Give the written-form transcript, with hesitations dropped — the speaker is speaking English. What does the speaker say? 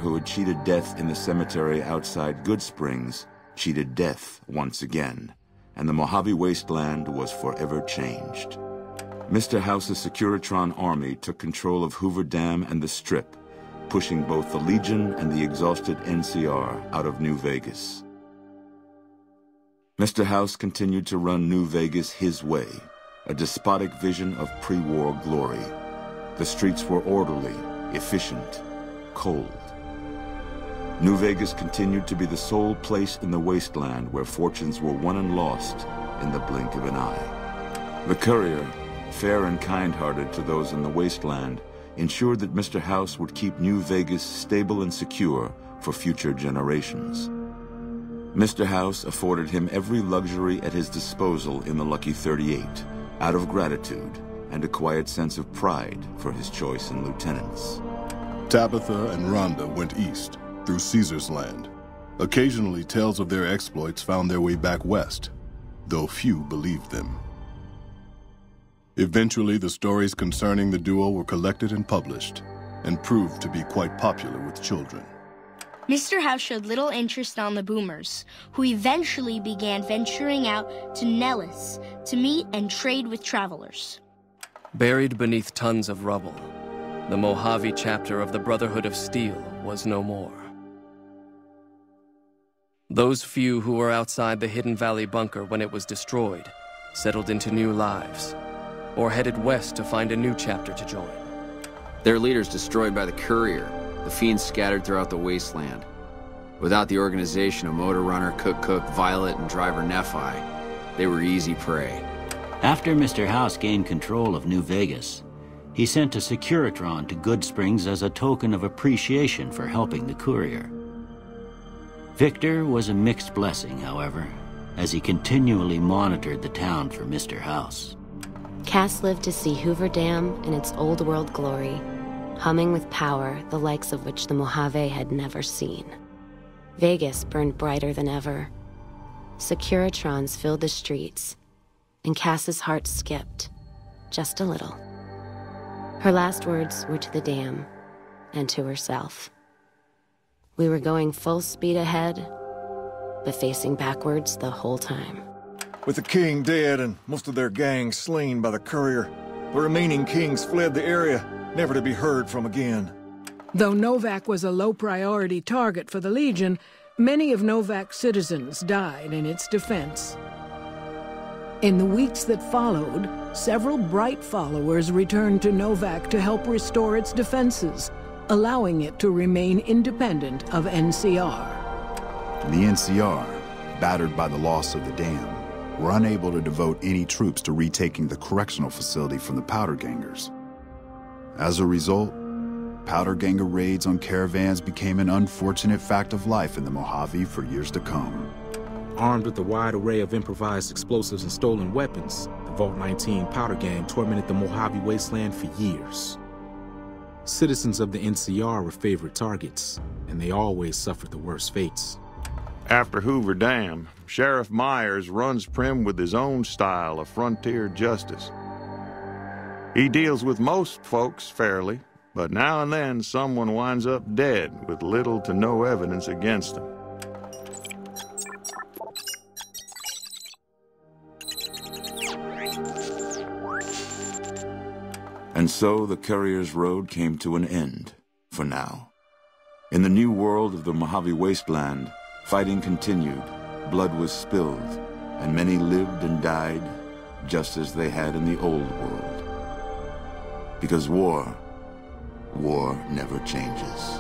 who had cheated death in the cemetery outside Good Springs cheated death once again, and the Mojave Wasteland was forever changed. Mr. House's Securitron army took control of Hoover Dam and the Strip, pushing both the Legion and the exhausted NCR out of New Vegas. Mr. House continued to run New Vegas his way, a despotic vision of pre-war glory. The streets were orderly, efficient, cold. New Vegas continued to be the sole place in the wasteland where fortunes were won and lost in the blink of an eye. The Courier, fair and kind-hearted to those in the wasteland, ensured that Mr. House would keep New Vegas stable and secure for future generations. Mr. House afforded him every luxury at his disposal in the Lucky 38, out of gratitude and a quiet sense of pride for his choice in lieutenants. Tabitha and Rhonda went east, through Caesar's Land. Occasionally, tales of their exploits found their way back west, though few believed them. Eventually, the stories concerning the duo were collected and published, and proved to be quite popular with children. Mr. House showed little interest on the boomers, who eventually began venturing out to Nellis to meet and trade with travelers. Buried beneath tons of rubble, the Mojave chapter of the Brotherhood of Steel was no more. Those few who were outside the Hidden Valley bunker when it was destroyed settled into new lives, or headed west to find a new chapter to join. Their leaders destroyed by the Courier, the fiends scattered throughout the wasteland. Without the organization of Motor Runner, Cook, Violet, and Driver Nephi, they were easy prey. After Mr. House gained control of New Vegas, he sent a Securitron to Good Springs as a token of appreciation for helping the Courier. Victor was a mixed blessing, however, as he continually monitored the town for Mr. House. Cass lived to see Hoover Dam in its old world glory, humming with power the likes of which the Mojave had never seen. Vegas burned brighter than ever. Securitrons filled the streets, and Cass's heart skipped, just a little. Her last words were to the dam, and to herself. We were going full speed ahead, but facing backwards the whole time. With the king dead and most of their gang slain by the Courier, the remaining kings fled the area, never to be heard from again. Though Novak was a low-priority target for the Legion, many of Novak's citizens died in its defense. In the weeks that followed, several bright followers returned to Novak to help restore its defenses, allowing it to remain independent of NCR. The NCR, battered by the loss of the dam, were unable to devote any troops to retaking the correctional facility from the Powder Gangers. As a result, Powder Ganger raids on caravans became an unfortunate fact of life in the Mojave for years to come. Armed with a wide array of improvised explosives and stolen weapons, the Vault 19 Powder Gang tormented the Mojave Wasteland for years. Citizens of the NCR were favorite targets, and they always suffered the worst fates. After Hoover Dam, Sheriff Myers runs Prim with his own style of frontier justice. He deals with most folks fairly, but now and then someone winds up dead with little to no evidence against them. And so the Courier's road came to an end, for now. In the new world of the Mojave Wasteland, fighting continued, blood was spilled, and many lived and died just as they had in the old world. Because war never changes.